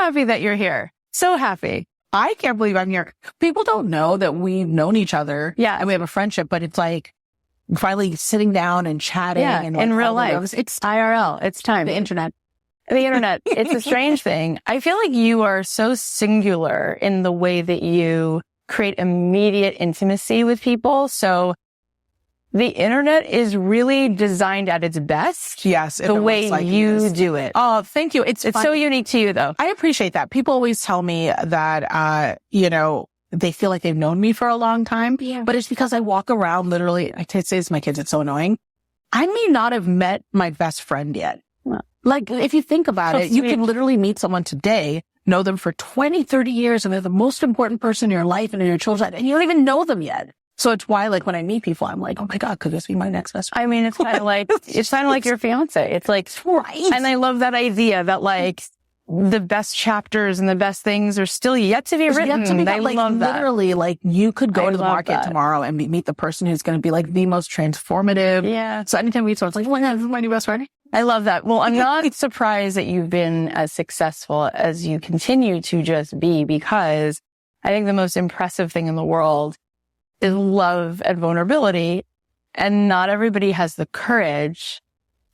happy that you're here. So happy. I can't believe I'm here. People don't know that we've known each other. Yeah. And we have a friendship, but it's like finally sitting down and chatting. Yeah, and in real life. It's IRL. It's time. The internet. The internet. It's a strange thing. I feel like you are so singular in the way that you create immediate intimacy with people. So the internet is really designed at its best. Yes. The way like you do it. Oh, thank you. It's so unique to you, though. I appreciate that. People always tell me that, they feel like they've known me for a long time, but it's because I walk around literally, I say this to my kids, it's so annoying. I may not have met my best friend yet. Wow. Like, if you think about it, you can literally meet someone today, know them for 20, 30 years, and they're the most important person in your life and in your children's life, and you don't even know them yet. So it's why, like, when I meet people, I'm like, oh my God, could this be my next best friend? I mean, it's kind of like your fiance. It's like, right. And I love that idea that like the best chapters and the best things are still yet to be written. I love that. Literally, like, you could go to the market tomorrow and meet the person who's going to be like the most transformative. Yeah. So anytime we meet someone, it's like, oh my God, this is my new best friend. I love that. Well, I'm not surprised that you've been as successful as you continue to just be, because I think the most impressive thing in the world is love and vulnerability. And not everybody has the courage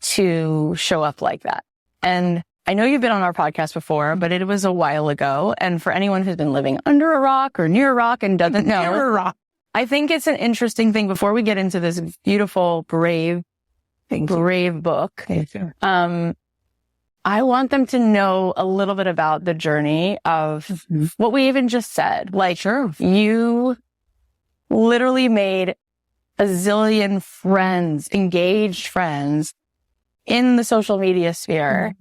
to show up like that. And I know you've been on our podcast before, but it was a while ago. And for anyone who's been living under a rock or near a rock and doesn't know, I think it's an interesting thing before we get into this beautiful, brave book. I want them to know a little bit about the journey of what we even just said. Like, you literally made a zillion friends, engaged friends in the social media sphere.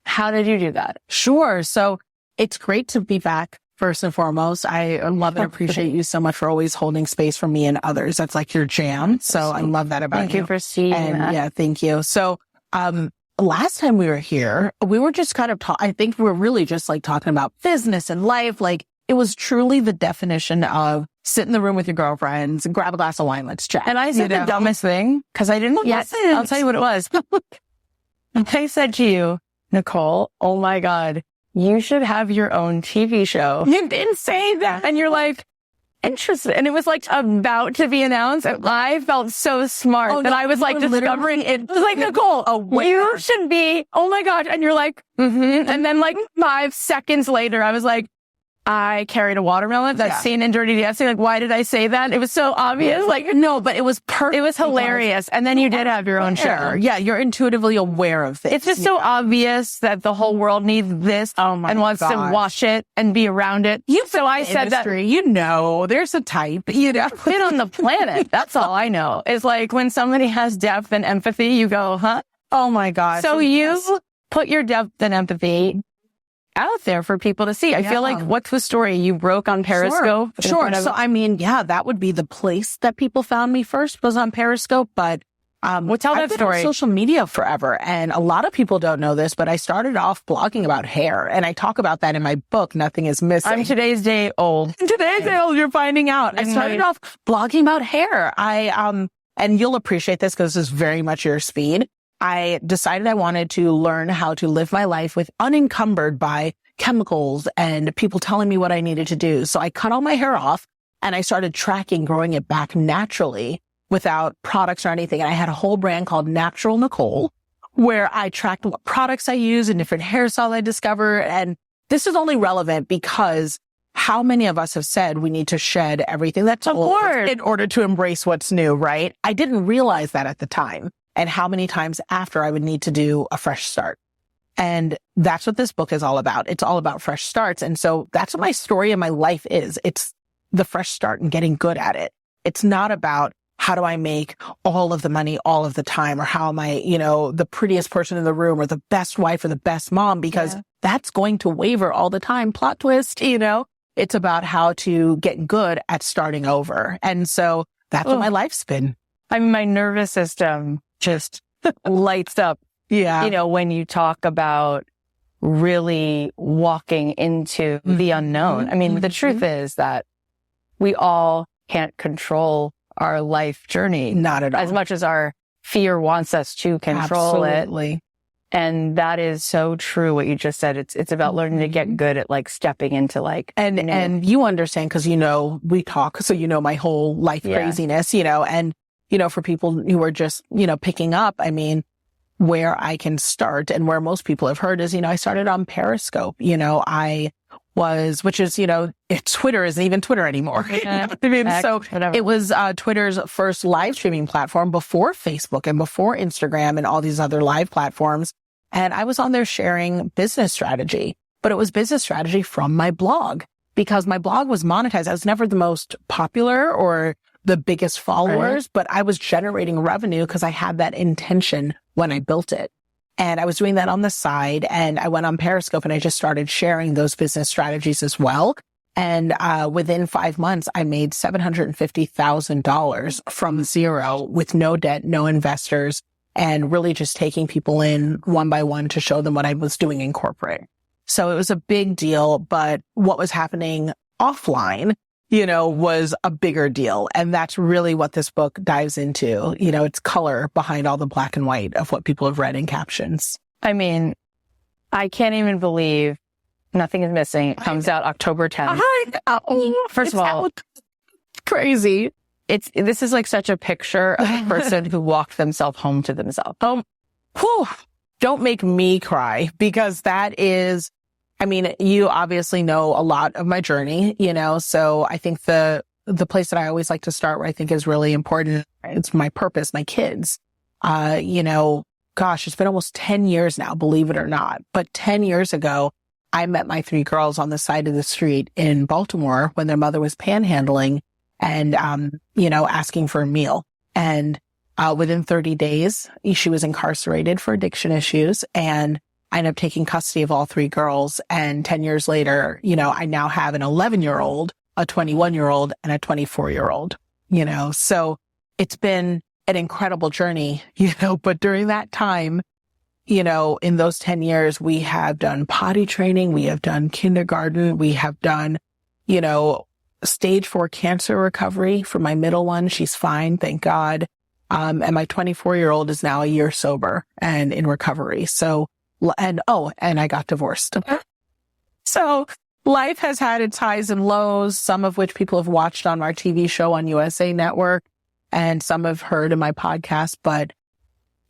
How did you do that? Sure. So it's great to be back. First and foremost, I love and appreciate you so much for always holding space for me and others. That's like your jam. So I love that about you. Thank you for seeing that. Yeah, thank you. So, last time we were here, we were just kind of I think we were really just like talking about business and life. Like, it was truly the definition of sit in the room with your girlfriends and grab a glass of wine. Let's chat. And I said the dumbest thing because I didn't yet. I'll tell you what it was. I said to you, Nicole, oh my God, you should have your own TV show. You didn't say that. And you're like, interesting. And it was like about to be announced. And I felt so smart that I was like discovering it. It was like, Nicole, you should be, oh my God. And you're like, And then like 5 seconds later, I was like, I carried a watermelon. That scene in Dirty Dancing. Like, why did I say that? It was so obvious. Like, no, but it was perfect. It was hilarious. And then you did have your own show. Yeah, you're intuitively aware of this. It's just so obvious that the whole world needs this and wants to watch it and be around it. So I said that. You know, there's a type, you know. Been on the planet. That's all I know. It's like when somebody has depth and empathy, you go, huh? Oh my gosh. So you put your depth and empathy out there for people to see. I feel like, what's the story? You broke on Periscope? Sure. So, I mean, that would be the place that people found me first, was on Periscope. But tell that story. I've been on social media forever. And a lot of people don't know this, but I started off blogging about hair. And I talk about that in my book, Nothing is Missing. I'm today's day old. You're finding out. I started off blogging about hair. And you'll appreciate this because this is very much your speed. I decided I wanted to learn how to live my life with unencumbered by chemicals and people telling me what I needed to do. So I cut all my hair off and I started tracking growing it back naturally without products or anything. And I had a whole brand called Natural Nicole, where I tracked what products I use and different hairstyles I discover. And this is only relevant because how many of us have said we need to shed everything that's old in order to embrace what's new, right? I didn't realize that at the time. And how many times after I would need to do a fresh start. And that's what this book is all about. It's all about fresh starts. And so that's what my story and my life is. It's the fresh start and getting good at it. It's not about how do I make all of the money all of the time, or how am I, the prettiest person in the room or the best wife or the best mom, because that's going to waver all the time. Plot twist, it's about how to get good at starting over. And so that's what my life's been. I mean, my nervous system just lights up, when you talk about really walking into the unknown. I mean, the truth is that we all can't control our life journey. Not at all. As much as our fear wants us to control it. And that is so true what you just said. It's about learning to get good at like stepping into like, and you understand because, we talk, so my whole life craziness, and, for people who are just, picking up, I mean, where I can start and where most people have heard is, I started on Periscope, which is, Twitter isn't even Twitter anymore. It was Twitter's first live streaming platform before Facebook and before Instagram and all these other live platforms. And I was on there sharing business strategy, but it was business strategy from my blog because my blog was monetized. I was never the most popular or the biggest followers, but I was generating revenue because I had that intention when I built it. And I was doing that on the side, and I went on Periscope and I just started sharing those business strategies as well. And within 5 months, I made $750,000 from zero with no debt, no investors, and really just taking people in one by one to show them what I was doing in corporate. So it was a big deal, but what was happening offline, was a bigger deal. And that's really what this book dives into. It's color behind all the black and white of what people have read in captions. I mean, I can't even believe Nothing is Missing. It comes out October 10th. First of all, crazy. This is like such a picture of a person who walked themselves home to themselves. Don't make me cry because that is, you obviously know a lot of my journey, so I think the place that I always like to start where I think is really important, it's my purpose, my kids. It's been almost 10 years now, believe it or not. But 10 years ago, I met my 3 girls on the side of the street in Baltimore when their mother was panhandling and, asking for a meal. And within 30 days, she was incarcerated for addiction issues. And I ended up taking custody of all 3 girls. And 10 years later, I now have an 11-year-old, a 21-year-old, and a 24-year-old, So it's been an incredible journey, but during that time, in those 10 years, we have done potty training, we have done kindergarten, we have done, stage 4 cancer recovery for my middle one. She's fine, thank God. And my 24-year-old is now a year sober and in recovery. So, and I got divorced. So life has had its highs and lows, some of which people have watched on our TV show on USA Network and some have heard in my podcast. But,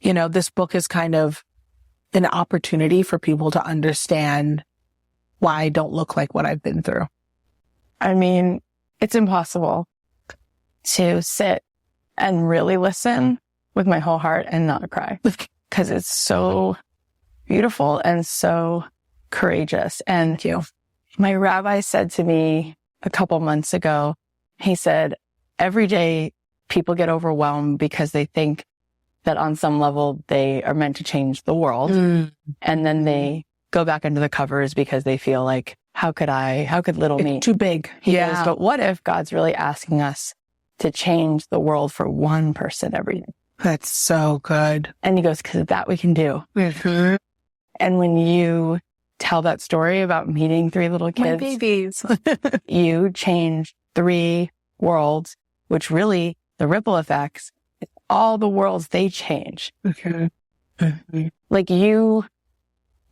this book is kind of an opportunity for people to understand why I don't look like what I've been through. I mean, it's impossible to sit and really listen with my whole heart and not cry because it's so beautiful and so courageous. And my rabbi said to me a couple months ago, he said, every day people get overwhelmed because they think that on some level they are meant to change the world. And then they go back under the covers because they feel like, how could little me? Too big. He goes, but what if God's really asking us to change the world for one person every day? That's so good. And he goes, because that we can do. Mm-hmm. And when you tell that story about meeting 3 little kids, my babies, you change 3 worlds, which really the ripple effects, all the worlds they change. Okay. Mm-hmm. Like you're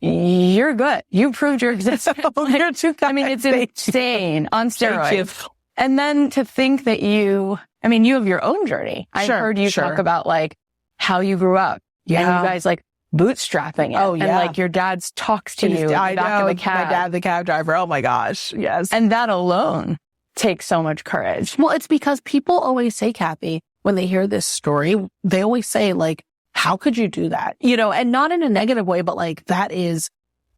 good. You proved your existence. You're too kind. I mean, it's insane on steroids. And then to think that you have your own journey. I heard you talk about like how you grew up. Yeah. And you guys like bootstrapping it. Oh, yeah. And like your dad's talks to you. I know. My dad, the cab driver. Oh my gosh. Yes. And that alone takes so much courage. Well, it's because people always say, Kathy, when they hear this story, they always say like, how could you do that? And not in a negative way, but like that is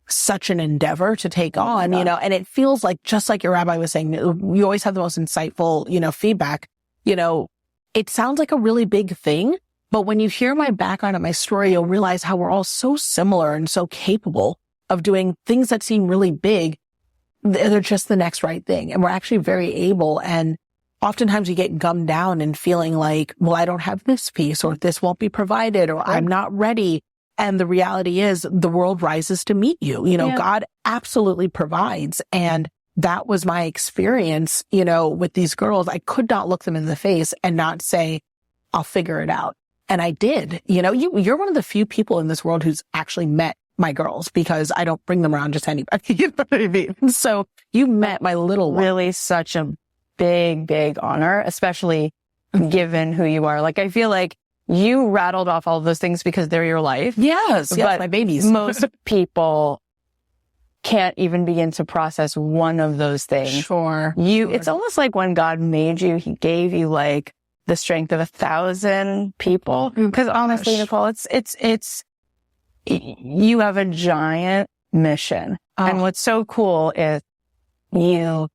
such an endeavor to take on, and it feels like, just like your rabbi was saying, you always have the most insightful, feedback. It sounds like a really big thing, but when you hear my background and my story, you'll realize how we're all so similar and so capable of doing things that seem really big. They're just the next right thing. And we're actually very able. And oftentimes you get gummed down and feeling like, well, I don't have this piece, or this won't be provided, or I'm not ready. And the reality is the world rises to meet you. God absolutely provides. And that was my experience, with these girls. I could not look them in the face and not say, I'll figure it out. And I did. You're one of the few people in this world who's actually met my girls, because I don't bring them around just anybody. You know what I mean? So you met my little one. Really such a big, big honor, especially given who you are. Like, I feel like you rattled off all of those things because they're your life. Yes, but my babies. Most people can't even begin to process one of those things. Sure. It's almost like when God made you, he gave you like the strength of 1,000 people. Because honestly, Nicole, it's you have a giant mission. And what's so cool is you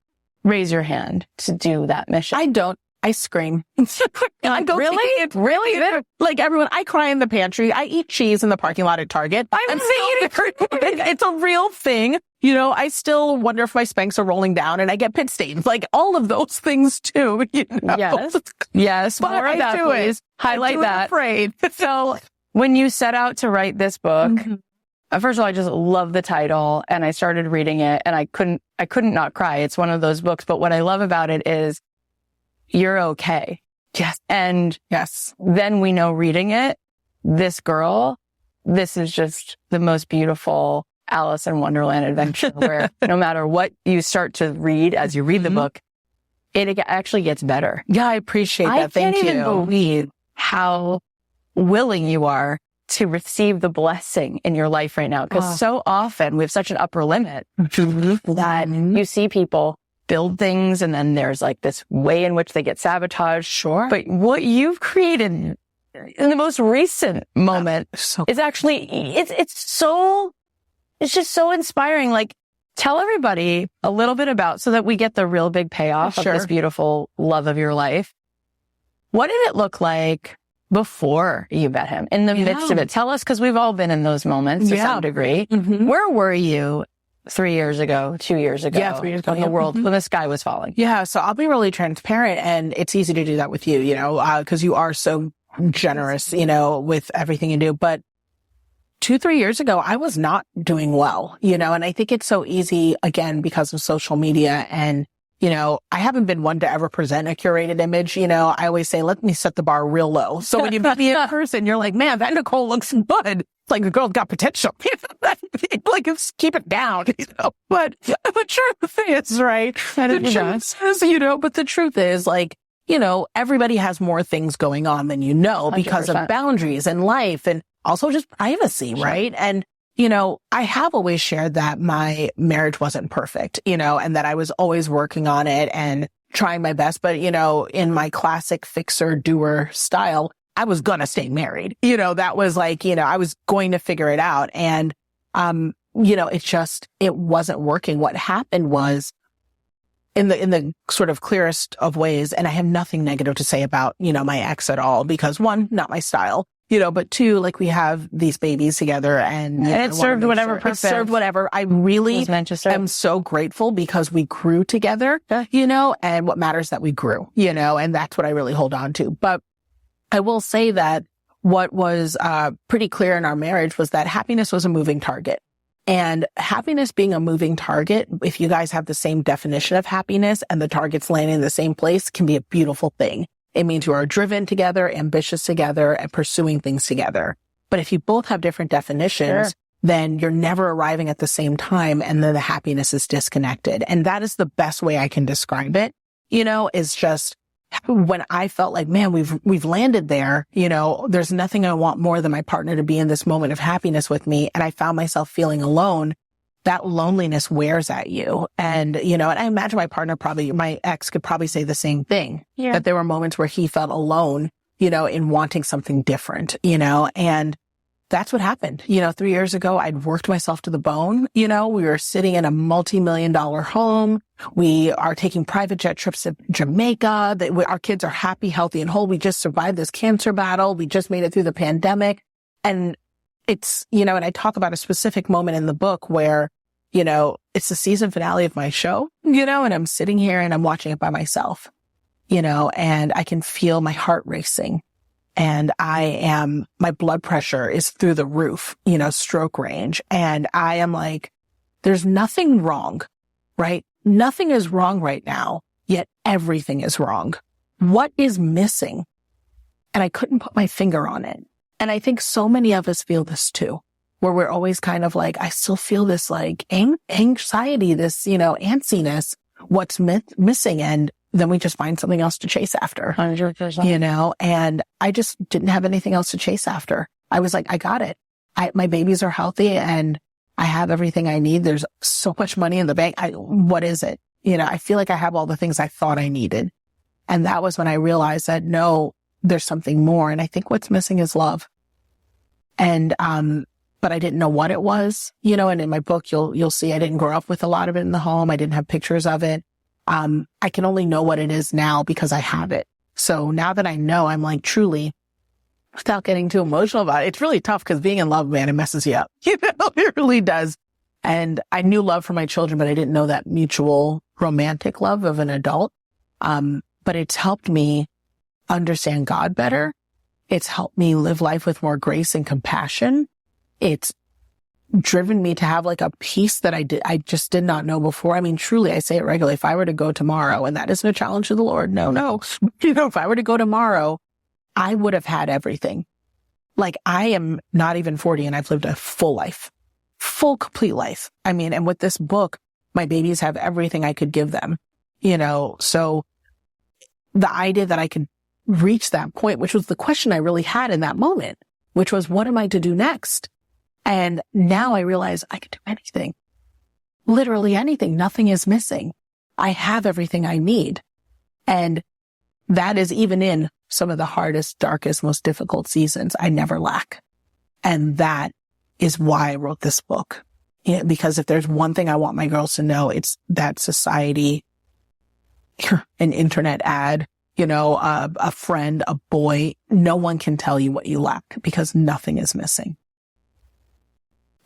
raise your hand to do that mission. I don't. I scream. I go, really? Like everyone, I cry in the pantry. I eat cheese in the parking lot at Target. It's a real thing. I still wonder if my Spanx are rolling down and I get pit stains. Like all of those things too. Yes. But more of that, please. Highlight that. Afraid. So when you set out to write this book, first of all, I just love the title, and I started reading it, and I couldn't not cry. It's one of those books. But what I love about it is you're okay. Yes. And yes, then we know reading it, this is just the most beautiful Alice in Wonderland adventure where no matter what you start to read as you read the book, it actually gets better. Yeah, I appreciate that. Thank you. I can't even believe how willing you are to receive the blessing in your life right now. Because so often we have such an upper limit that you see people build things and then there's like this way in which they get sabotaged. Sure. But what you've created in the most recent moment is actually, it's just so inspiring. Like, tell everybody a little bit about, so that we get the real big payoff of this beautiful love of your life. What did it look like before you met him, in the midst of it? Tell us, because we've all been in those moments to some degree. Where were you 3 years ago, 2 years ago? Yeah, 3 years ago. When the world, when the sky was falling. Yeah. So I'll be really transparent, and it's easy to do that with you, because you are so generous, with everything you do. But 2-3 years ago, I was not doing well, and I think it's so easy, again, because of social media. And, I haven't been one to ever present a curated image. I always say, let me set the bar real low. So when you meet me in person, you're like, man, that Nicole looks good. It's like the girl's got potential. Like, keep it down, But the truth is, right? But the truth is, like, everybody has more things going on than because 100%. Of boundaries and life and also just privacy, right? And, I have always shared that my marriage wasn't perfect, and that I was always working on it and trying my best. But, in my classic fixer doer style, I was going to stay married. That was like, I was going to figure it out. And, it wasn't working. What happened was, in the sort of clearest of ways, and I have nothing negative to say about, my ex at all, because one, not my style. But two, like, we have these babies together and it served whatever purpose. It served whatever. I really am so grateful because we grew together, and what matters is that we grew, and that's what I really hold on to. But I will say that what was pretty clear in our marriage was that happiness was a moving target. And happiness being a moving target, if you guys have the same definition of happiness and the target's landing in the same place, can be a beautiful thing. It means you are driven together, ambitious together, and pursuing things together. But if you both have different definitions, then you're never arriving at the same time, and then the happiness is disconnected. And that is the best way I can describe it, is just when I felt like, man, we've landed there, there's nothing I want more than my partner to be in this moment of happiness with me. And I found myself feeling alone. That loneliness wears at you. And, and I imagine my ex could probably say the same thing, that there were moments where he felt alone, in wanting something different, and that's what happened. 3 years ago, I'd worked myself to the bone. We were sitting in a multi-million-dollar home. We are taking private jet trips to Jamaica. Our kids are happy, healthy, and whole. We just survived this cancer battle. We just made it through the pandemic. And it's, and I talk about a specific moment in the book where, it's the season finale of my show, and I'm sitting here and I'm watching it by myself, and I can feel my heart racing, and my blood pressure is through the roof, stroke range. And I am like, there's nothing wrong, right? Nothing is wrong right now, yet everything is wrong. What is missing? and I couldn't put my finger on it. And I think so many of us feel this too, where we're always kind of like, I still feel this like anxiety, this, antsiness, what's missing. And then we just find something else to chase after, 100%. And I just didn't have anything else to chase after. I was like, I got it. My babies are healthy and I have everything I need. There's so much money in the bank. What is it? I feel like I have all the things I thought I needed. And that was when I realized that no, there's something more. And I think what's missing is love. And, but I didn't know what it was, and in my book, you'll see I didn't grow up with a lot of it in the home. I didn't have pictures of it. I can only know what it is now because I have it. So now that I know, I'm like, truly, without getting too emotional about it, it's really tough because being in love, man, it messes you up. It really does. And I knew love for my children, but I didn't know that mutual romantic love of an adult. But it's helped me understand God better. It's helped me live life with more grace and compassion. It's driven me to have like a peace that I just did not know before. I mean, truly, I say it regularly. If I were to go tomorrow, and that isn't a challenge to the Lord, no. If I were to go tomorrow, I would have had everything. Like, I am not even 40 and I've lived a full life, full, complete life. I mean, and with this book, my babies have everything I could give them, so the idea that I could reach that point, which was the question I really had in that moment, which was, what am I to do next? And now I realize I could do anything, literally anything. Nothing is missing. I have everything I need. And that is even in some of the hardest, darkest, most difficult seasons. I never lack. And that is why I wrote this book. Because if there's one thing I want my girls to know, it's that society, an internet ad, a friend, a boy, no one can tell you what you lack because nothing is missing.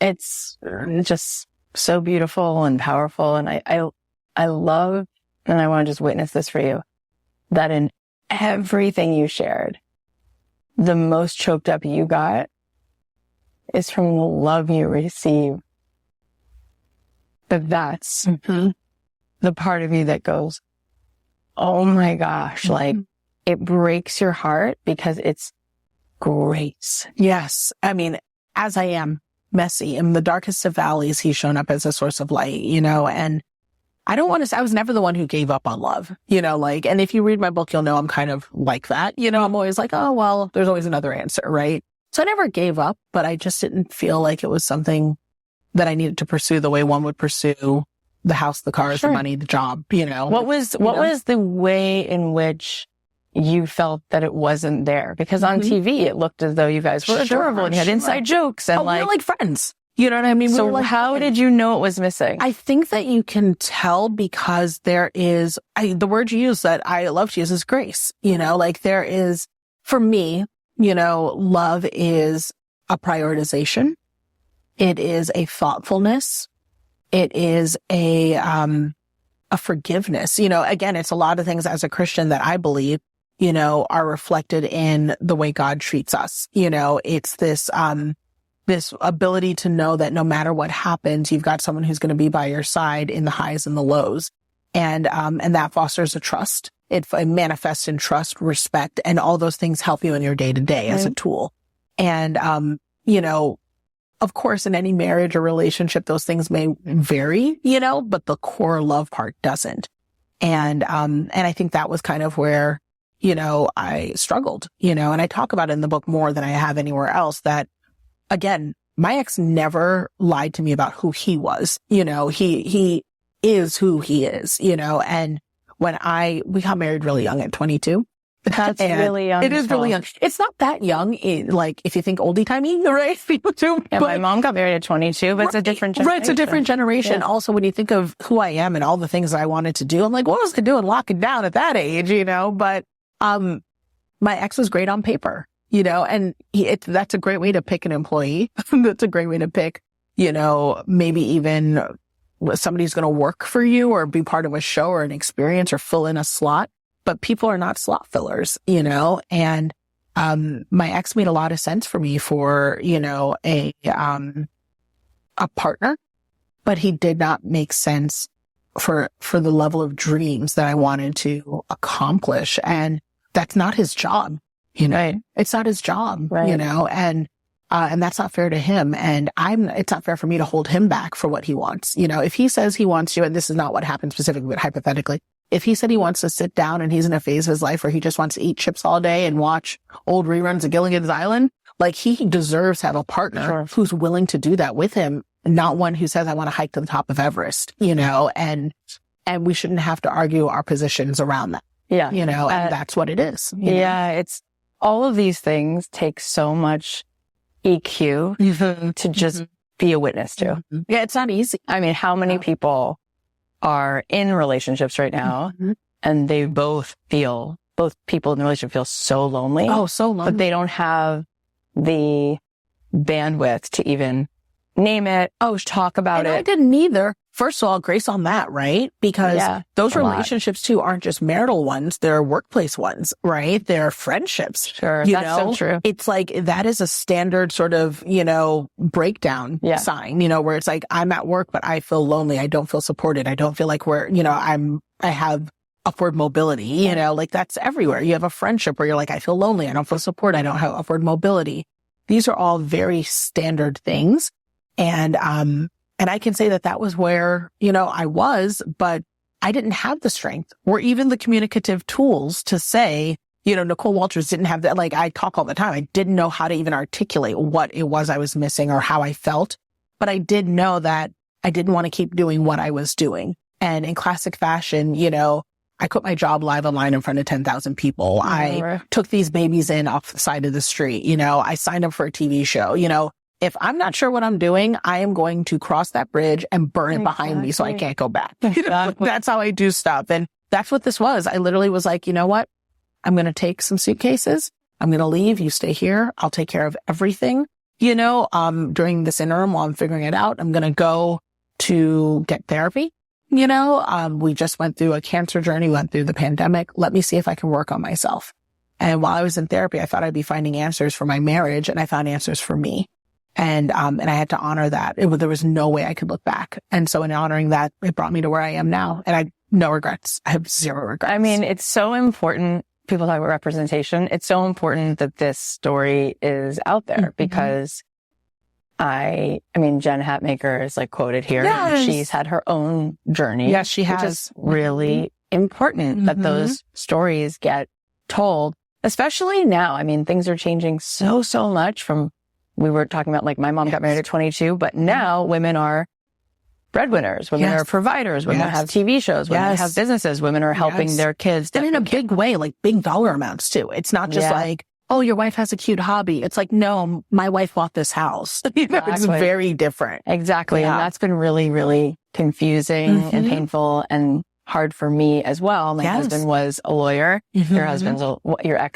It's just so beautiful and powerful. And I love, and I want to just witness this for you, that in everything you shared, the most choked up you got is from the love you receive. But that's the part of you that goes, oh my gosh, like it breaks your heart because it's grace. Yes. I mean, as I am messy in the darkest of valleys, he's shown up as a source of light, and I don't want to say I was never the one who gave up on love, and if you read my book, you'll know I'm kind of like that. I'm always like, oh, well, there's always another answer, right? So I never gave up, but I just didn't feel like it was something that I needed to pursue the way one would pursue the house, the cars, the money, the job, What was the way in which you felt that it wasn't there? Because on TV, it looked as though you guys were adorable and you had inside jokes and we were like friends. You know what I mean? So how did you know it was missing? I think that you can tell because there is, the word you use that I love to use is grace. There is, for me, love is a prioritization. It is a thoughtfulness. It is a forgiveness. Again, it's a lot of things as a Christian that I believe, are reflected in the way God treats us. It's this, this ability to know that no matter what happens, you've got someone who's going to be by your side in the highs and the lows. And that fosters a trust. It manifests in trust, respect, and all those things help you in your day to day as a tool. And, of course, in any marriage or relationship, those things may vary, but the core love part doesn't. And I think that was kind of where, I struggled, and I talk about it in the book more than I have anywhere else that, again, my ex never lied to me about who he was. He is who he is, and when we got married really young at 22. That's really young. It is really young. It's not that young, if you think oldie-timey, right? Yeah, my mom got married at 22, but it's a different generation. Right, it's a different generation. Yeah. Also, when you think of who I am and all the things I wanted to do, I'm like, what was I doing locking down at that age, But my ex was great on paper, and that's a great way to pick an employee. That's a great way to pick, maybe even somebody's going to work for you or be part of a show or an experience or fill in a slot. But people are not slot fillers, and my ex made a lot of sense for me for, a partner, but he did not make sense for the level of dreams that I wanted to accomplish. And that's not his job. you know, Right. it's not his job, Right. you know, and that's not fair to him. And it's not fair for me to hold him back for what he wants. You know, if he says he wants you, and this is not what happened specifically, but hypothetically, if he said he wants to sit down and he's in a phase of his life where he just wants to eat chips all day and watch old reruns of Gilligan's Island, like he deserves to have a partner who's willing to do that with him, not one who says, I want to hike to the top of Everest, you know, and we shouldn't have to argue our positions around that. Yeah. You know, and that's what it is. Yeah. It's all of these things take so much EQ to just be a witness to. Yeah. It's not easy. I mean, how many people are in relationships right now and they both people in the relationship feel so lonely. Oh, so lonely. But they don't have the bandwidth to even name it. Oh, talk about it. I didn't either. First of all, grace on that, right? Because those relationships too aren't just marital ones. They're workplace ones, right? They're friendships. Sure. You that's know? so true. It's like, that is a standard sort of, you know, breakdown sign, you know, where it's like, I'm at work, but I feel lonely. I don't feel supported. I don't feel like I have upward mobility, you know, like that's everywhere. You have a friendship where you're like, I feel lonely. I don't feel support. I don't have upward mobility. These are all very standard things. And I can say that was where, you know, I was, but I didn't have the strength or even the communicative tools to say, you know, Nicole Walters didn't have that. Like I talk all the time. I didn't know how to even articulate what it was I was missing or how I felt, but I did know that I didn't want to keep doing what I was doing. And in classic fashion, you know, I put my job live online in front of 10,000 people. I took these babies in off the side of the street. You know, I signed up for a TV show. You know, if I'm not sure what I'm doing, I am going to cross that bridge and burn it behind me so I can't go back. You know, that's how I do stuff. And that's what this was. I literally was like, you know what? I'm going to take some suitcases. I'm going to leave. You stay here. I'll take care of everything. You know, during this interim while I'm figuring it out, I'm going to go to get therapy. You know, we just went through a cancer journey, went through the pandemic. Let me see if I can work on myself. And while I was in therapy, I thought I'd be finding answers for my marriage, and I found answers for me. And I had to honor that. There was no way I could look back. And so in honoring that, it brought me to where I am now. And I no regrets. I have zero regrets. I mean, it's so important. People talk about representation. It's so important that this story is out there because I mean, Jen Hatmaker is like quoted here. Yes. She's had her own journey. Yes, she has. Which is really important that those stories get told, especially now. I mean, things are changing so much from, we were talking about like my mom got married at 22, but now women are breadwinners. Women are providers. Women have TV shows. Women have businesses. Women are helping their kids. And in a big way, like big dollar amounts too. It's not just like, oh, your wife has a cute hobby. It's like, no, my wife bought this house. You know, it's very different. Exactly. Yeah. And that's been really, really confusing and painful and hard for me as well. My husband was a lawyer. Your ex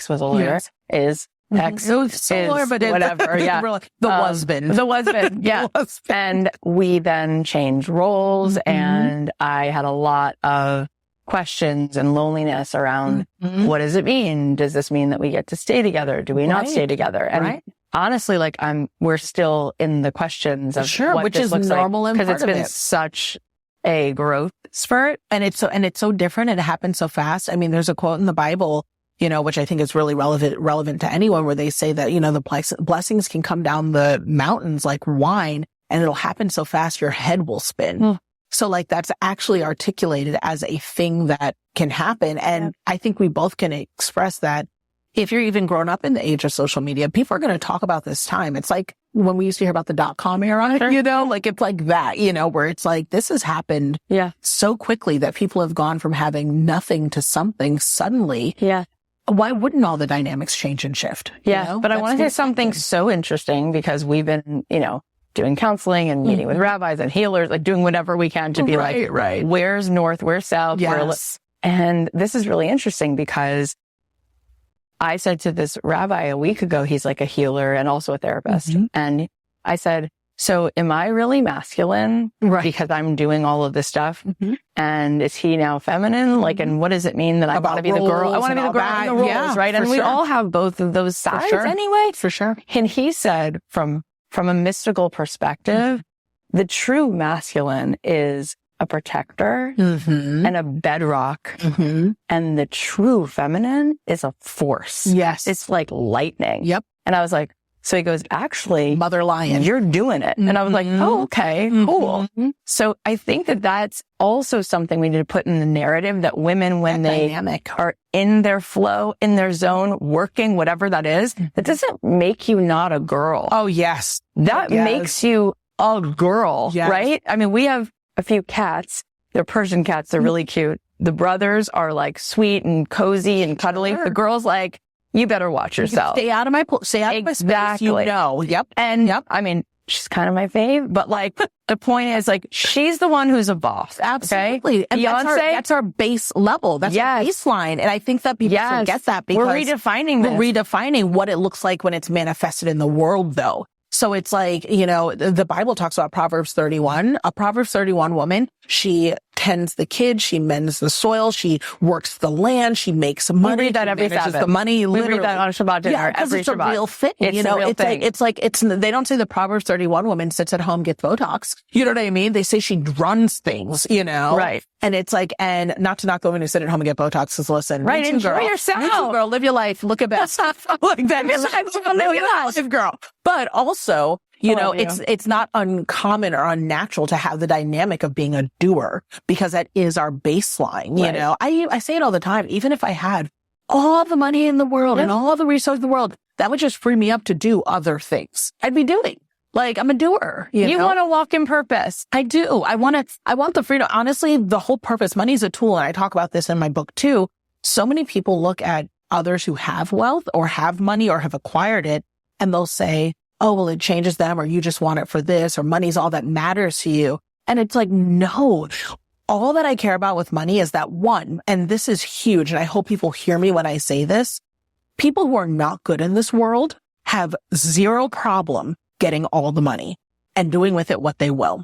was a lawyer. Ex is lawyer, but whatever. Yeah. The husband. The husband. Yeah. And we then changed roles and I had a lot of questions and loneliness around what does it mean? Does this mean that we get to stay together? Do we not stay together? And honestly, like we're still in the questions of what which this is looks normal like, and because it's been such a growth spurt. And it's so different and it happens so fast. I mean, there's a quote in the Bible, you know, which I think is really relevant to anyone, where they say that, you know, the blessings can come down the mountains like wine and it'll happen so fast your head will spin. So like that's actually articulated as a thing that can happen. And I think we both can express that. If you're even grown up in the age of social media, people are going to talk about this time. It's like when we used to hear about the .com era, you know, like it's like that, you know, where it's like this has happened so quickly that people have gone from having nothing to something suddenly. Yeah. Why wouldn't all the dynamics change and shift? Yeah. You know? But I want to say something so interesting because we've been, you know, doing counseling and meeting with rabbis and healers, like doing whatever we can to be where's north, where's south? And this is really interesting because I said to this rabbi a week ago, he's like a healer and also a therapist. And I said, so am I really masculine because I'm doing all of this stuff? And is he now feminine? Like, and what does it mean that I want to be the girl? I want to be the girl in the roles, right? And we all have both of those sides anyway. For sure. And he said from a mystical perspective, the true masculine is a protector Mm-hmm. and a bedrock. Mm-hmm. And the true feminine is a force. Yes. It's like lightning. Yep. And I was like, so he goes, actually, Mother lion. you're doing it. And I was like, oh, okay, cool. Mm-hmm. So I think that that's also something we need to put in the narrative, that women, when That they dynamic. are in their flow, in their zone, working, whatever that is, that doesn't make you not a girl. Oh, yes. That Yes. makes you a girl, Yes. right? I mean, we have a few cats. They're Persian cats. They're really cute. The brothers are like sweet and cozy and cuddly. Sure. The girl's like, you better watch yourself. Stay out of my stay out of my space. Exactly. You know. Yep. And I mean, she's kind of my fave, but like the point is, like, she's the one who's a boss. Absolutely. Okay? And Beyonce, that's our base level. That's our baseline. And I think that people forget that, because we're redefining this. We're redefining what it looks like when it's manifested in the world, though. So it's like, you know, the Bible talks about Proverbs 31. A Proverbs 31 woman, she tends the kids, she mends the soil, she works the land, she makes money. We read that every manages Sabbath. the money. We Literally. read that on Shabbat dinner. Yeah, because every it's Shabbat. a real thing. It's you know, a real thing. They don't say the Proverbs 31 woman sits at home, gets Botox. You know what I mean? They say she runs things, you know? Right. And it's like, and not to knock the women who sit at home and get Botox, because listen. Right, me too, enjoy girl. yourself. Me too, girl. Live your life. Look at best. Like that. Live your life, girl. But also, you know, it's not uncommon or unnatural to have the dynamic of being a doer, because that is our baseline. You know, I say it all the time. Even if I had all the money in the world and all the resources in the world, that would just free me up to do other things I'd be doing. Like, I'm a doer. You know? Want to walk in purpose. I do. I want the freedom. Honestly, the whole purpose, money is a tool. And I talk about this in my book too. So many people look at others who have wealth or have money or have acquired it, and they'll say, oh, well, it changes them, or you just want it for this, or money's all that matters to you. And it's like, no, all that I care about with money is that one, and this is huge, and I hope people hear me when I say this, people who are not good in this world have zero problem getting all the money and doing with it what they will.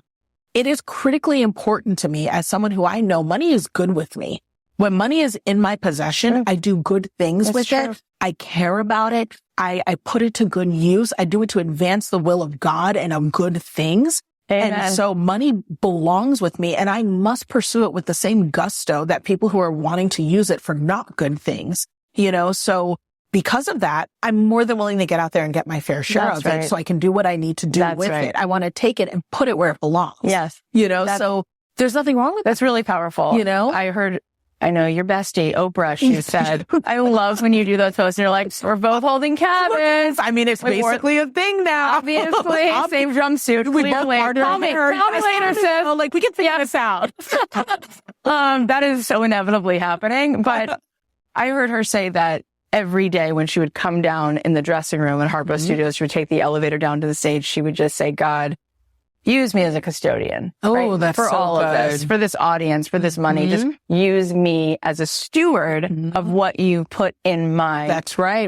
It is critically important to me, as someone who I know money is good with me. When money is in my possession, I do good things with it. I care about it. I put it to good use. I do it to advance the will of God and of good things. Amen. And so money belongs with me, and I must pursue it with the same gusto that people who are wanting to use it for not good things, you know? So because of that, I'm more than willing to get out there and get my fair share of it, so I can do what I need to do with it. I want to take it and put it where it belongs. Yes. You know, so there's nothing wrong with That's really powerful. You know? I know your bestie, Oprah, she said, I love when you do those posts and you're like, we're both holding cabins. I mean, it's basically a thing now. Obviously, same jumpsuit. We both parted Call me later, sis. Like, we can figure this out. That is so inevitably happening. But I heard her say that every day when she would come down in the dressing room at Harpo Studios, she would take the elevator down to the stage. She would just say, God, use me as a custodian. Oh, that's for so all good. of this, for this audience, for this money. Just use me as a steward of what you put in my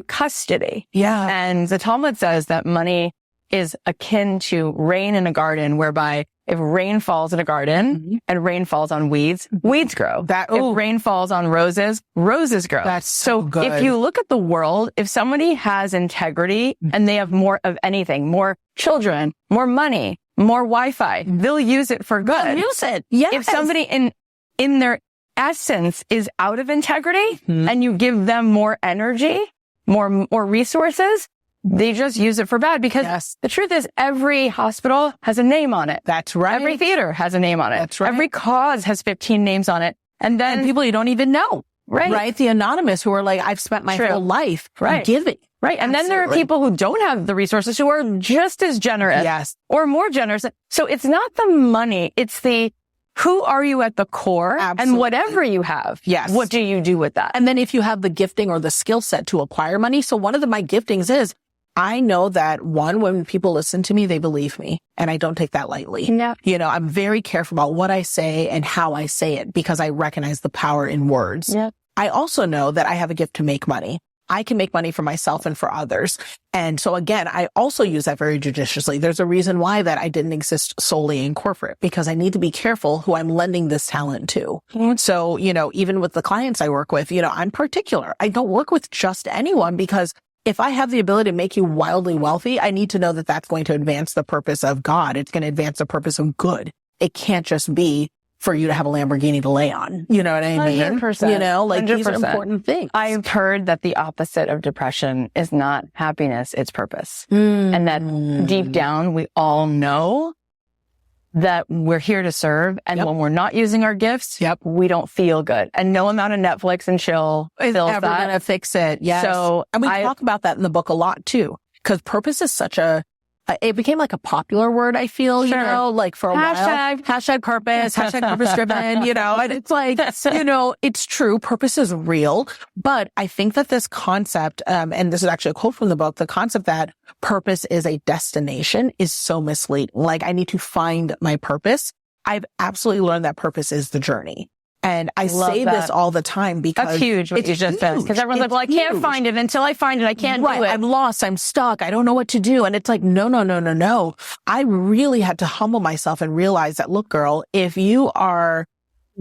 custody. Yeah. And the Talmud says that money is akin to rain in a garden, whereby if rain falls in a garden and rain falls on weeds, weeds grow. If rain falls on roses, roses grow. That's so good. If you look at the world, if somebody has integrity and they have more of anything, more children, more money, more Wi-Fi, they'll use it for good. They'll use it. Yes. If somebody in their essence is out of integrity and you give them more energy, more resources, they just use it for bad, because the truth is every hospital has a name on it. That's right. Every theater has a name on it. That's right. Every cause has 15 names on it. And then people you don't even know. Right. The anonymous who are like, I've spent my whole life giving. Right. And then there are people who don't have the resources who are just as generous or more generous. So it's not the money. It's the, who are you at the core? Absolutely. And whatever you have, what do you do with that? And then if you have the gifting or the skill set to acquire money. So one of my giftings is, I know that when people listen to me, they believe me, and I don't take that lightly. Yeah. You know, I'm very careful about what I say and how I say it, because I recognize the power in words. Yeah. I also know that I have a gift to make money. I can make money for myself and for others. And so again, I also use that very judiciously. There's a reason why that I didn't exist solely in corporate, because I need to be careful who I'm lending this talent to. So, you know, even with the clients I work with, you know, I'm particular. I don't work with just anyone, because if I have the ability to make you wildly wealthy, I need to know that that's going to advance the purpose of God. It's going to advance the purpose of good. It can't just be for you to have a Lamborghini to lay on. You know what I mean? 100%. You know, like 100%. these are important things. I've heard that the opposite of depression is not happiness, it's purpose. And that deep down, we all know that we're here to serve. And when we're not using our gifts, we don't feel good. And no amount of Netflix and chill is ever going to fix it. Yes. So, and we talk about that in the book a lot too, because purpose is such it became like a popular word, I feel, you know, like for a while. Hashtag purpose, hashtag purpose driven, you know, and it's like, you know, it's true. Purpose is real. But I think that this concept, and this is actually a quote from the book, the concept that purpose is a destination is so misleading. Like, I need to find my purpose. I've absolutely learned that purpose is the journey. And I say this all the time because that's huge what you just said. Because everyone's like, well, I can't find it. Until I find it, I can't do it. I'm lost. I'm stuck. I don't know what to do. And it's like, no. I really had to humble myself and realize that, look, girl, if you are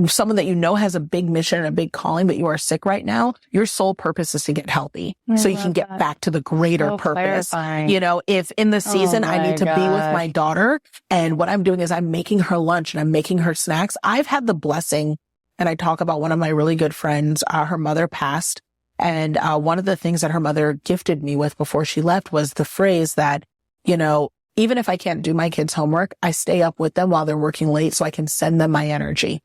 someone that you know has a big mission and a big calling, but you are sick right now, your sole purpose is to get healthy so you can get back to the greater purpose. Clarifying. You know, if in the season I need to be with my daughter and what I'm doing is I'm making her lunch and I'm making her snacks, I've had the blessing. And I talk about one of my really good friends, her mother passed. And one of the things that her mother gifted me with before she left was the phrase that, you know, even if I can't do my kids' homework, I stay up with them while they're working late so I can send them my energy.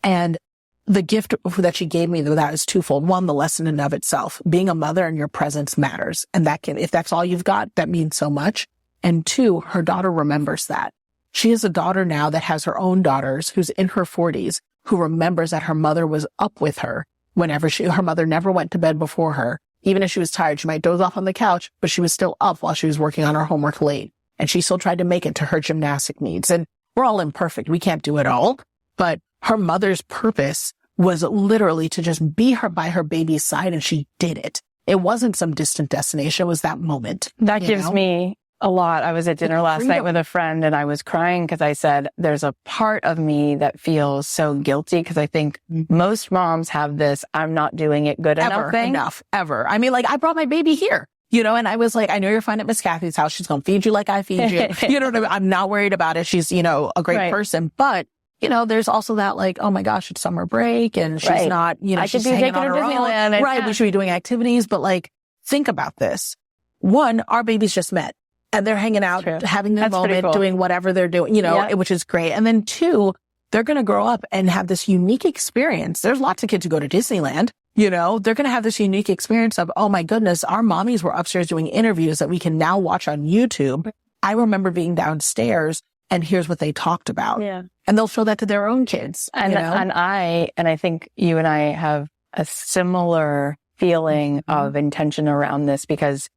And the gift that she gave me, that is twofold. One, the lesson in of itself. Being a mother and your presence matters. And that if that's all you've got, that means so much. And two, her daughter remembers that. She has a daughter now that has her own daughters who's in her 40s. Who remembers that her mother was up with her whenever her mother never went to bed before her. Even if she was tired, she might doze off on the couch, but she was still up while she was working on her homework late. And she still tried to make it to her gymnastic needs. And we're all imperfect. We can't do it all. But her mother's purpose was literally to just be by her baby's side. And she did it. It wasn't some distant destination. It was that moment. That gives me a lot. I was at dinner last night with a friend and I was crying because I said, there's a part of me that feels so guilty because I think most moms have this, I'm not doing it good enough thing. Ever. I mean, like, I brought my baby here, you know, and I was like, I know you're fine at Miss Kathy's house. She's going to feed you like I feed you. You know what I mean? I'm not worried about it. She's, you know, a great person. But, you know, there's also that like, oh my gosh, it's summer break and she's not, you know, I she's should be hanging taking on her her to own. Disneyland. Right. We should be doing activities. But like, think about this. One, our babies just met. And they're hanging out, having their moment, doing whatever they're doing, you know, which is great. And then two, they're going to grow up and have this unique experience. There's lots of kids who go to Disneyland, you know, they're going to have this unique experience of, oh my goodness, our mommies were upstairs doing interviews that we can now watch on YouTube. I remember being downstairs and here's what they talked about. Yeah. And they'll show that to their own kids. And, you know? and I think you and I have a similar feeling of intention around this because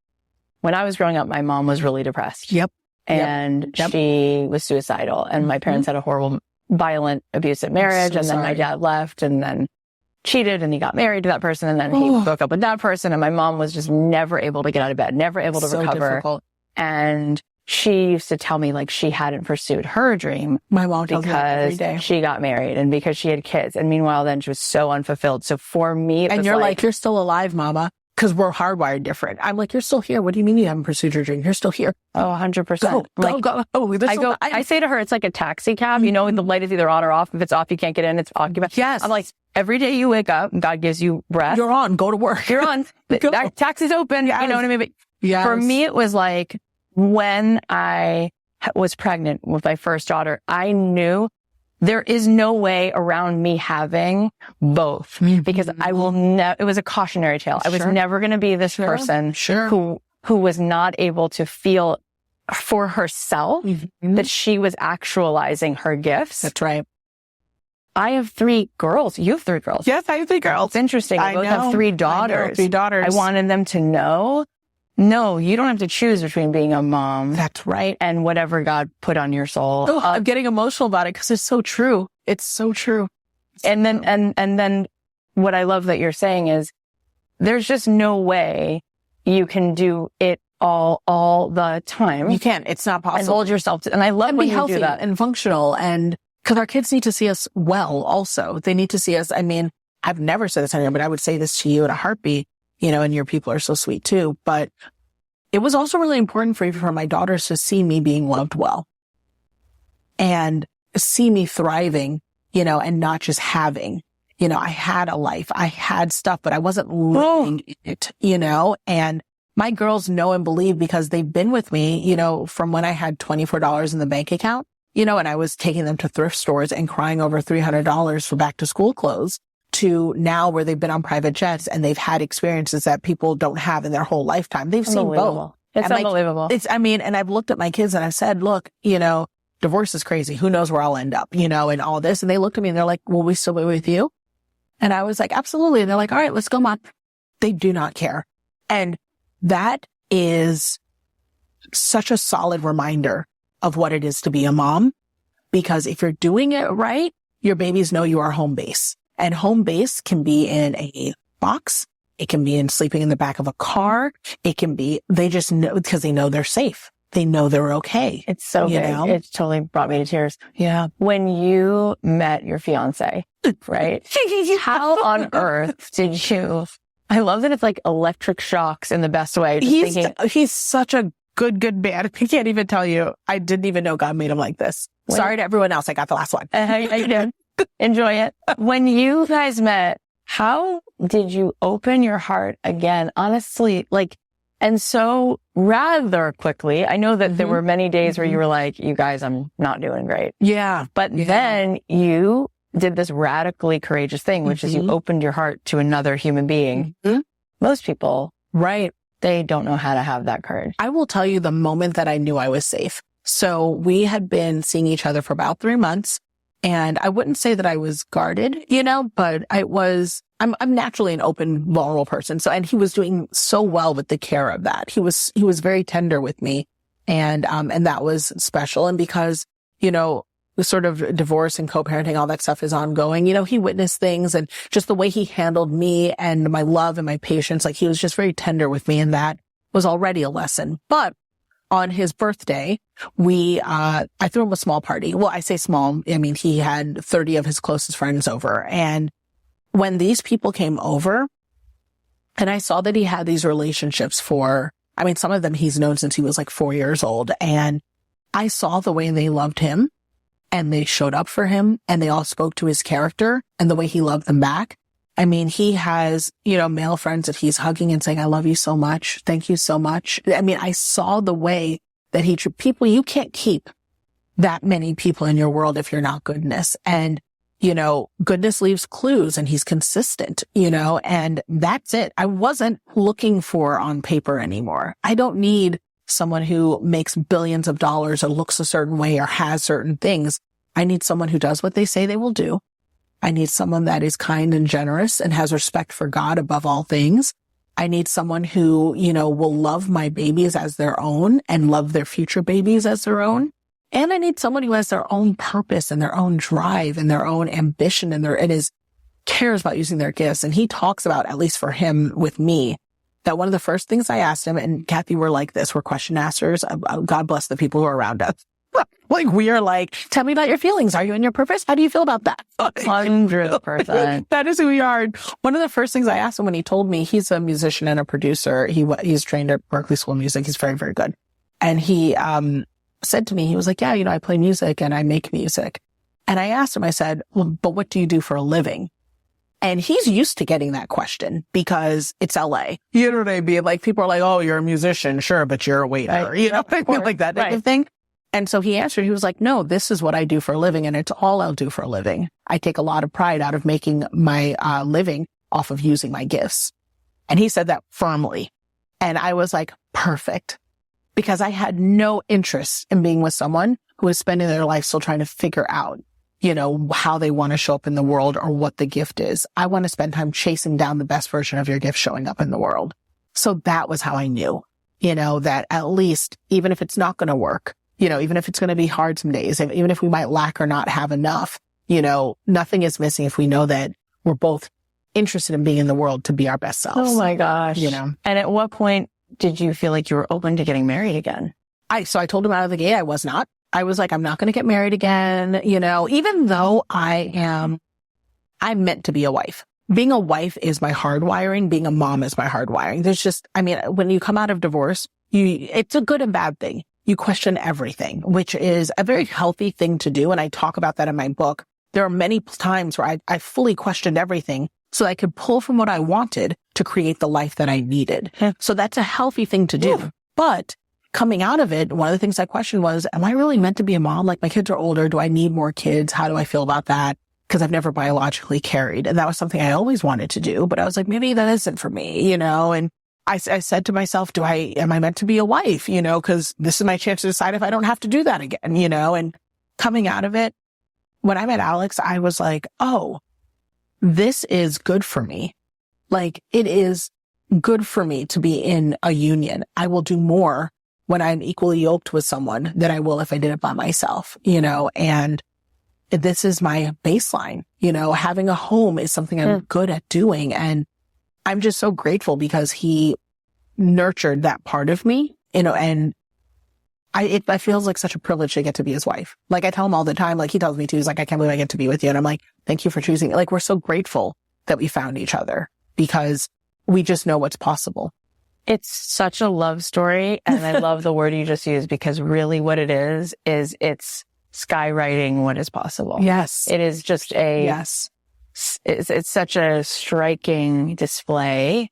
when I was growing up, my mom was really depressed. And she was suicidal. And my parents had a horrible, violent, abusive marriage. And then my dad left and then cheated and he got married to that person. And then he broke up with that person. And my mom was just never able to get out of bed, never able to recover. Difficult. And she used to tell me like she hadn't pursued her dream. My mom tells me that every day. She got married and because she had kids. And meanwhile, then she was so unfulfilled. So for me, it and was you're like, you're still alive, mama. Because we're hardwired different. I'm like, you're still here. What do you mean you haven't pursued your dream? You're still here. Oh, 100%. Go. Oh, I say to her, it's like a taxi cab. You know, the light is either on or off. If it's off, you can't get in. It's occupied. Yes. I'm like, every day you wake up, God gives you breath. You're on. Go to work. You're on. That taxi's open. Yes. You know what I mean? But for me, it was like when I was pregnant with my first daughter, I knew there is no way around me having both because I will never, it was a cautionary tale. I was never going to be this person who was not able to feel for herself that she was actualizing her gifts. That's right. I have 3 girls. You have 3 girls. Yes, I have 3 girls. It's interesting. I both have 3 daughters. I know, 3 daughters. I wanted them to know, no, you don't have to choose between being a mom. That's right. And whatever God put on your soul. Oh, I'm getting emotional about it because it's so true. It's so true. And then what I love that you're saying is there's just no way you can do it all the time. You can't. It's not possible. And hold yourself to, and I love when you do that. And functional. And because our kids need to see us well also. They need to see us. I mean, I've never said this on here, but I would say this to you in a heartbeat. You know, and your people are so sweet too. But it was also really important for my daughters to see me being loved well and see me thriving and not just having. I had a life, I had stuff, but I wasn't living it, and my girls know and believe because they've been with me, from when I had $24 in the bank account, and I was taking them to thrift stores and crying over $300 for back to school clothes, to now where they've been on private jets and they've had experiences that people don't have in their whole lifetime. They've seen both. It's unbelievable. And I've looked at my kids and I've said, look, divorce is crazy. Who knows where I'll end up, and all this. And they looked at me and they're like, will we still be with you? And I was like, absolutely. And they're like, all right, let's go, Mom. They do not care. And that is such a solid reminder of what it is to be a mom, because if you're doing it right, your babies know you are home base. And home base can be in a box. It can be in sleeping in the back of a car. It can be, they just know because they know they're safe. They know they're okay. It's so good. It totally brought me to tears. Yeah. When you met your fiance, right? How on earth did you, I love that it's like electric shocks in the best way. He's such a good man. I can't even tell you. I didn't even know God made him like this. Sorry to everyone else. I got the last one. How you doing? Enjoy it. When you guys met, how did you open your heart again? Honestly, and so rather quickly, I know that there were many days where you were like, you guys, I'm not doing great. Yeah. But then you did this radically courageous thing, which is you opened your heart to another human being. Most people, right, they don't know how to have that courage. I will tell you the moment that I knew I was safe. So we had been seeing each other for about 3 months. And I wouldn't say that I was guarded, but I'm naturally an open, vulnerable person. So, and he was doing so well with the care of that. He was very tender with me. And that was special. And because, the sort of divorce and co-parenting, all that stuff is ongoing, he witnessed things, and just the way he handled me and my love and my patience, he was just very tender with me. And that was already a lesson. But on his birthday, I threw him a small party. Well, I say small. I mean, he had 30 of his closest friends over. And when these people came over and I saw that he had these relationships some of them he's known since he was 4 years old. And I saw the way they loved him and they showed up for him and they all spoke to his character and the way he loved them back. I mean, he has, male friends that he's hugging and saying, I love you so much. Thank you so much. I mean, I saw the way that he treated people. You can't keep that many people in your world if you're not goodness. And, goodness leaves clues, and he's consistent, and that's it. I wasn't looking for on paper anymore. I don't need someone who makes billions of dollars or looks a certain way or has certain things. I need someone who does what they say they will do. I need someone that is kind and generous and has respect for God above all things. I need someone who, will love my babies as their own and love their future babies as their own. And I need someone who has their own purpose and their own drive and their own ambition and cares about using their gifts. And he talks about, at least for him with me, that one of the first things I asked him, and Kathy, we're like this, we're question askers. God bless the people who are around us. We are tell me about your feelings. Are you in your purpose? How do you feel about that? 100%. That is who we are. One of the first things I asked him when he told me, he's a musician and a producer. He's trained at Berklee School of Music. He's very, very good. And he said to me, he was like, yeah, I play music and I make music. And I asked him, I said, well, but what do you do for a living? And he's used to getting that question because it's LA. You know what I mean? People are like, oh, you're a musician. Sure. But you're a waiter, like that type of thing. And so he answered, he was like, no, this is what I do for a living. And it's all I'll do for a living. I take a lot of pride out of making my living off of using my gifts. And he said that firmly. And I was like, perfect. Because I had no interest in being with someone who is spending their life still trying to figure out, how they want to show up in the world or what the gift is. I want to spend time chasing down the best version of your gift showing up in the world. So that was how I knew, that at least, even if it's not going to work, even if it's going to be hard some days, even if we might lack or not have enough, nothing is missing if we know that we're both interested in being in the world to be our best selves. Oh my gosh. And at what point did you feel like you were open to getting married again? So I told him out of the gate I was not. I was like, I'm not going to get married again. Even though I'm meant to be a wife. Being a wife is my hardwiring. Being a mom is my hardwiring. There's just, when you come out of divorce, it's a good and bad thing. You question everything, which is a very healthy thing to do. And I talk about that in my book. there are many times where I fully questioned everything so I could pull from what I wanted to create the life that I needed. So that's a healthy thing to do. Yeah. But coming out of it, one of the things I questioned was, am I really meant to be a mom? Like, my kids are older. Do I need more kids? How do I feel about that? Because I've never biologically carried. And that was something I always wanted to do. But I was like, maybe that isn't for me, And I said to myself, am I meant to be a wife? Because this is my chance to decide if I don't have to do that again, And coming out of it, when I met Alex, I was like, oh, this is good for me. Like, it is good for me to be in a union. I will do more when I'm equally yoked with someone than I will if I did it by myself, and this is my baseline, having a home is something I'm good at doing. And I'm just so grateful because he nurtured that part of me, and it feels like such a privilege to get to be his wife. Like, I tell him all the time, like he tells me too, he's like, I can't believe I get to be with you. And I'm like, thank you for choosing. Like, we're so grateful that we found each other because we just know what's possible. It's such a love story. And I love the word you just used because really what it is it's skywriting what is possible. Yes. It is just it's such a striking display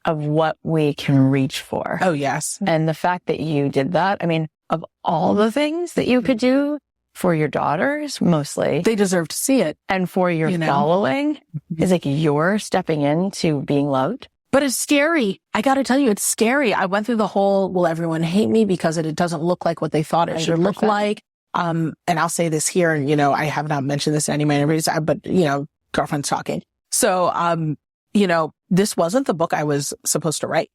of what we can reach for. Oh, yes. And the fact that you did that, I mean, of all the things that you could do for your daughters, mostly. They deserve to see it. And for your following, is like you're stepping into being loved. But it's scary. I got to tell you, it's scary. I went through the whole, will everyone hate me because it doesn't look like what they thought it 100%. Should look like. And I'll say this here, and, I have not mentioned this in any of my interviews, but, girlfriend's talking. So, this wasn't the book I was supposed to write.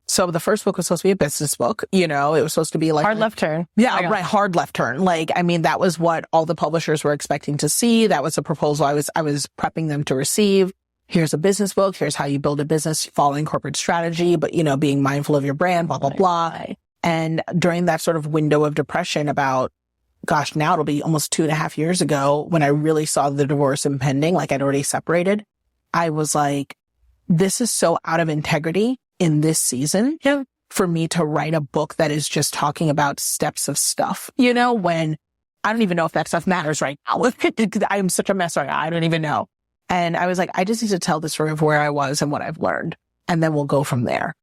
So the first book was supposed to be a business book. It was supposed to be like hard left turn. Yeah, right. Hard left turn. Like, I mean, that was what all the publishers were expecting to see. That was a proposal I was prepping them to receive. Here's a business book. Here's how you build a business following corporate strategy, but, being mindful of your brand, blah, blah, blah. Right. And during that sort of window of depression about, gosh, now it'll be almost 2.5 years ago when I really saw the divorce impending, like I'd already separated. I was like, this is so out of integrity in this season for me to write a book that is just talking about steps of stuff, when I don't even know if that stuff matters right now. I'm such a mess right now. I don't even know. And I was like, I just need to tell the story of where I was and what I've learned. And then we'll go from there.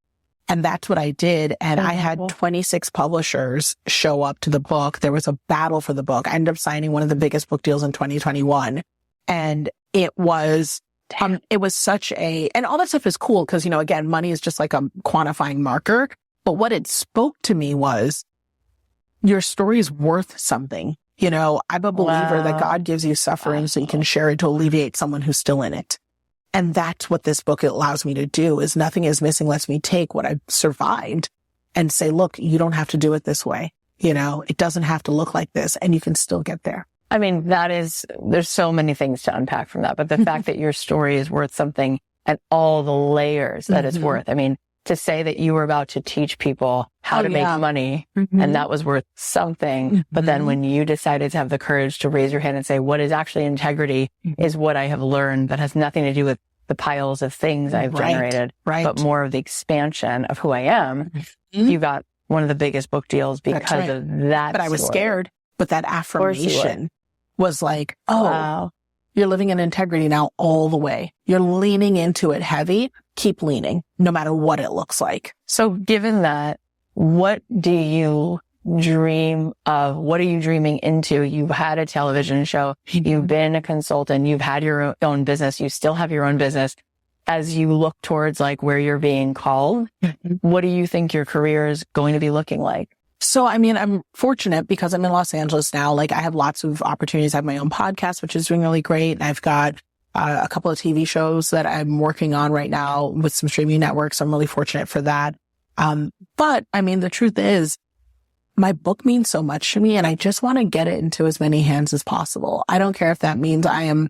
And that's what I did. And I had 26 publishers show up to the book. There was a battle for the book. I ended up signing one of the biggest book deals in 2021. And it was such and all that stuff is cool because, again, money is just like a quantifying marker. But what it spoke to me was your story is worth something. I'm a believer that God gives you suffering so you can share it to alleviate someone who's still in it. And that's what this book allows me to do is Nothing Is Missing lets me take what I've survived and say, look, you don't have to do it this way. It doesn't have to look like this and you can still get there. I mean, there's so many things to unpack from that, but the fact that your story is worth something and all the layers that it's worth. I mean, to say that you were about to teach people how to make money and that was worth something. But then when you decided to have the courage to raise your hand and say, what is actually integrity is what I have learned that has nothing to do with the piles of things I've generated, but more of the expansion of who I am. You got one of the biggest book deals because of that. But I was scared. But that affirmation was like, wow. You're living in integrity now all the way. You're leaning into it heavy. Keep leaning, no matter what it looks like. So given that, what do you dream of? What are you dreaming into? You've had a television show. You've been a consultant. You've had your own business. You still have your own business. As you look towards like where you're being called, what do you think your career is going to be looking like? So, I mean, I'm fortunate because I'm in Los Angeles now. Like I have lots of opportunities. I have my own podcast, which is doing really great. And I've got a couple of TV shows that I'm working on right now with some streaming networks. I'm really fortunate for that. But I mean, the truth is my book means so much to me and I just want to get it into as many hands as possible. I don't care if that means I am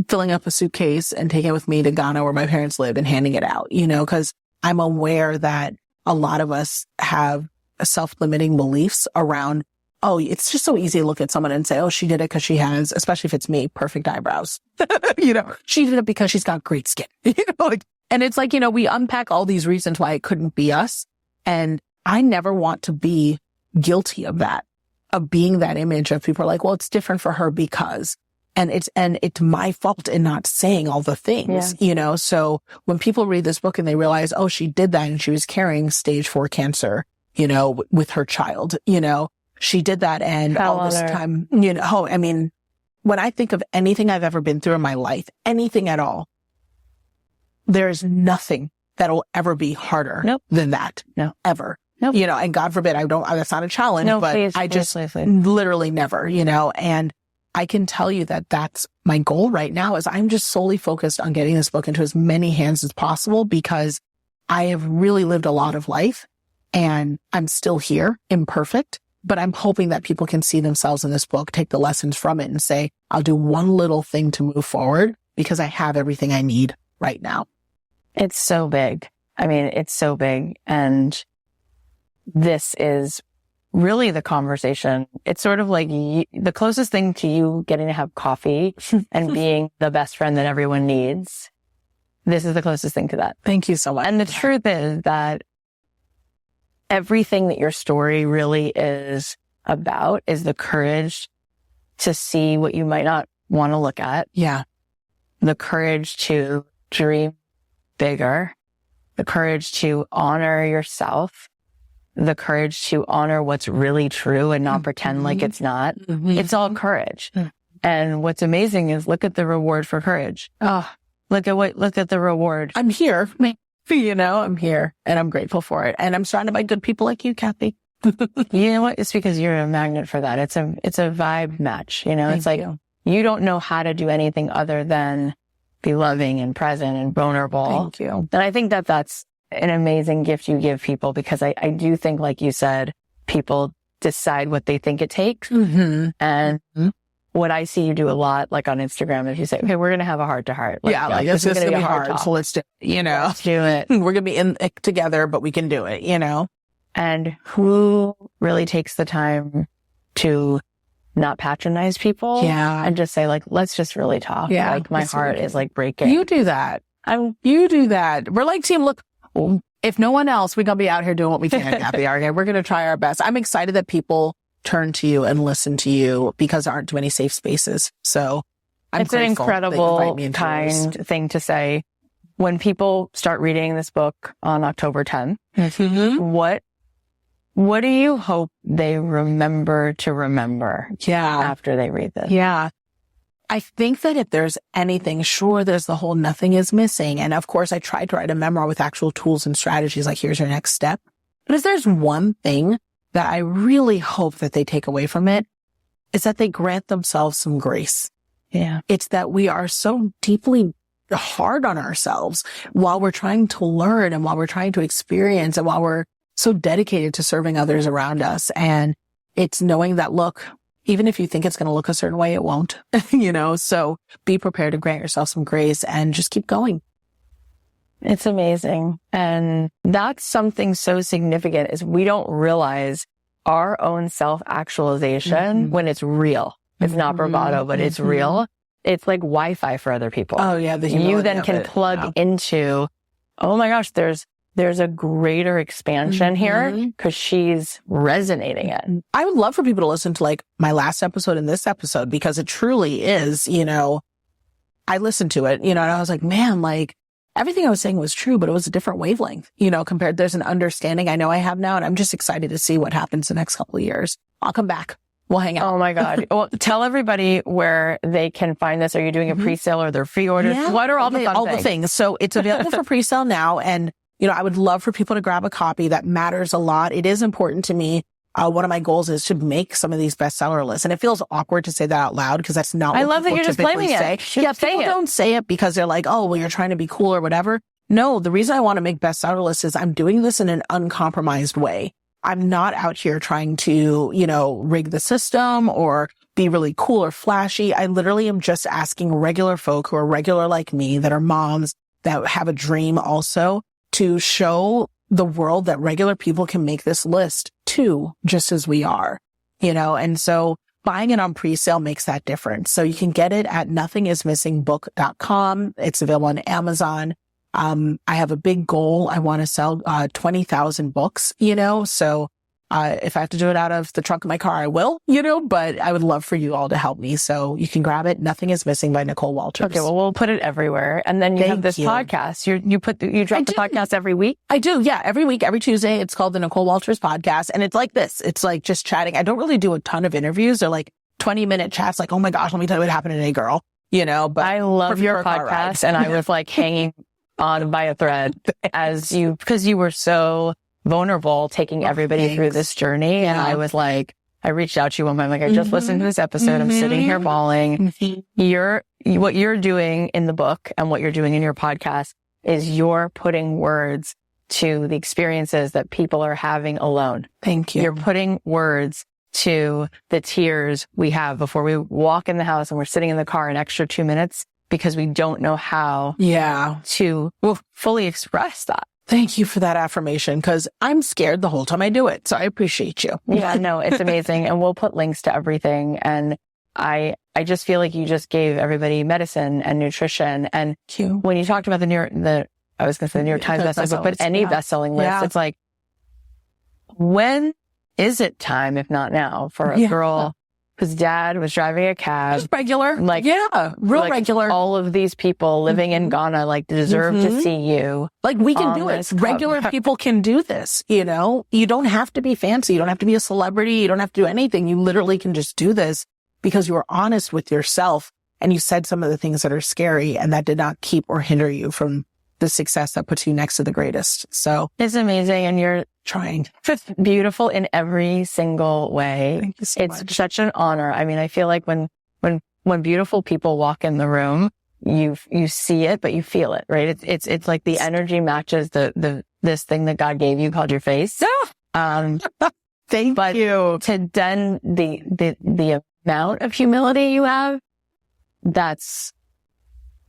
filling up a suitcase and taking it with me to Ghana where my parents live and handing it out, because I'm aware that a lot of us have self-limiting beliefs around, it's just so easy to look at someone and say, she did it because she has, especially if it's me, perfect eyebrows. She did it because she's got great skin. And it's like, we unpack all these reasons why it couldn't be us. And I never want to be guilty of that, of being that image of people are like, well, it's different for her because. And it's my fault in not saying all the things, So when people read this book and they realize, oh, she did that and she was carrying stage 4 cancer, with her child, she did that. And all this time, I mean, when I think of anything I've ever been through in my life, anything at all, there's nothing that'll ever be harder than that. No. Ever. Nope. And God forbid, that's not a challenge, but please, I just please. literally never, and I can tell you that that's my goal right now is I'm just solely focused on getting this book into as many hands as possible because I have really lived a lot of life and I'm still here, imperfect, but I'm hoping that people can see themselves in this book, take the lessons from it and say, I'll do one little thing to move forward because I have everything I need right now. It's so big. I mean, it's so big. And this is really the conversation. It's sort of like the closest thing to you getting to have coffee and being the best friend that everyone needs. This is the closest thing to that. Thank you so much. And the truth is that everything that your story really is about is the courage to see what you might not want to look at. Yeah. The courage to dream bigger, the courage to honor yourself, the courage to honor what's really true and not pretend like it's not. It's all courage. And what's amazing is look at the reward for courage. Oh, look at the reward. I'm here. I'm here and I'm grateful for it. And I'm surrounded by good people like you, Kathy. You know what? It's because you're a magnet for that. It's a vibe match. It's like you don't know how to do anything other than be loving and present and vulnerable. Thank you. And I think that that's an amazing gift you give people because I do think, like you said, people decide what they think it takes. And what I see you do a lot, like on Instagram, if you say, okay, we're going to have a heart to heart. This is going to be hard. So let's do it, Let's do it. We're going to be in it together, but we can do it, And who really takes the time to not patronize people? Yeah. And just say, like, let's just really talk. Yeah. Like, my heart is like breaking. You do that. You do that. We're like, team, look, if no one else, we're going to be out here doing what we can, Kathy. Okay, we're going to try our best. I'm excited that people turn to you and listen to you because there aren't too many safe spaces. So it's an incredible, kind thing to say. When people start reading this book on October 10th, what do you hope they remember to remember after they read this? Yeah. I think that if there's anything, sure, there's the whole nothing is missing. And of course, I tried to write a memoir with actual tools and strategies, like here's your next step. But if there's one thing that I really hope that they take away from it, is that they grant themselves some grace. Yeah. It's that we are so deeply hard on ourselves while we're trying to learn and while we're trying to experience and while we're so dedicated to serving others around us. And it's knowing that, look, even if you think it's going to look a certain way, it won't, so be prepared to grant yourself some grace and just keep going. It's amazing. And that's something so significant is we don't realize our own self-actualization when it's real. It's not bravado, but it's real. It's like Wi-Fi for other people. Oh yeah. You then can plug into, oh my gosh, there's a greater expansion here because she's resonating it. I would love for people to listen to like my last episode and this episode because it truly is, I listened to it, and I was like, man, like everything I was saying was true, but it was a different wavelength, compared. There's an understanding I know I have now. And I'm just excited to see what happens the next couple of years. I'll come back. We'll hang out. Oh my God. Well, tell everybody where they can find this. Are you doing a pre-sale or their free orders? Yeah. What are all the fun all things? the things. So it's available for pre-sale now. And I would love for people to grab a copy. That matters a lot. It is important to me. One of my goals is to make some of these bestseller lists. And it feels awkward to say that out loud because that's not what I love that you're just blaming it. People don't say it because they're like, oh, well, you're trying to be cool or whatever. No, the reason I want to make bestseller lists is I'm doing this in an uncompromised way. I'm not out here trying to, rig the system or be really cool or flashy. I literally am just asking regular folk who are regular like me, that are moms, that have a dream also, to show the world that regular people can make this list too, just as we are, and so buying it on pre-sale makes that difference. So you can get it at nothingismissingbook.com. It's available on Amazon. I have a big goal. I want to sell 20,000 books, so If I have to do it out of the trunk of my car, I will, but I would love for you all to help me. So you can grab it. Nothing is Missing by Nicole Walters. Okay, well, we'll put it everywhere. And then you have this podcast. You drop the podcast every week? I do. Yeah. Every week, every Tuesday. It's called the Nicole Walters Podcast. And it's like this. It's like just chatting. I don't really do a ton of interviews. They're like 20-minute chats. Like, oh my gosh, let me tell you what happened today, girl. But I love your podcast. And I was like hanging on by a thread because you were so vulnerable, taking everybody through this journey. And I was like, I reached out to you one time, like, I just listened to this episode. I'm sitting here bawling. What you're doing in the book and what you're doing in your podcast is you're putting words to the experiences that people are having alone. Thank you. You're putting words to the tears we have before we walk in the house and we're sitting in the car an extra 2 minutes because we don't know how to fully express that. Thank you for that affirmation, because I'm scared the whole time I do it. So I appreciate you. Yeah, no, it's amazing. And we'll put links to everything. And I just feel like you just gave everybody medicine and nutrition. And when you talked about the New York Times bestselling book, but any bestselling list, it's like, when is it time, if not now, for a girl whose dad was driving a cab? Just regular. Real regular. All of these people living in Ghana, deserve to see you. We can do it. Regular people can do this, You don't have to be fancy. You don't have to be a celebrity. You don't have to do anything. You literally can just do this because you were honest with yourself and you said some of the things that are scary, and that did not keep or hinder you from the success that puts you next to the greatest. So it's amazing. And you're trying. Beautiful in every single way. Thank you so much. It's such an honor. I mean, I feel like when beautiful people walk in the room, you see it, but you feel it, right? It's like the energy matches this thing that God gave you called your face. Thank you. To then the amount of humility you have, that's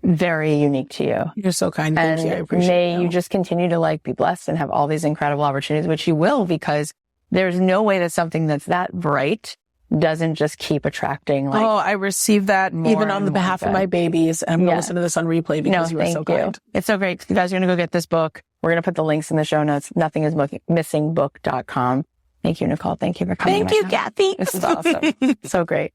very unique to you. You're so kind. Thank you. I appreciate it. You just continue to be blessed and have all these incredible opportunities, which you will, because there's no way that something that's that bright doesn't just keep attracting. I received that even on the behalf of my babies. I'm going to listen to this on replay because you were so kind. It's so great. You guys are going to go get this book. We're going to put the links in the show notes. nothingismissingbook.com. Thank you, Nicole. Thank you for coming. Thank you, Kathy. This is awesome. So great.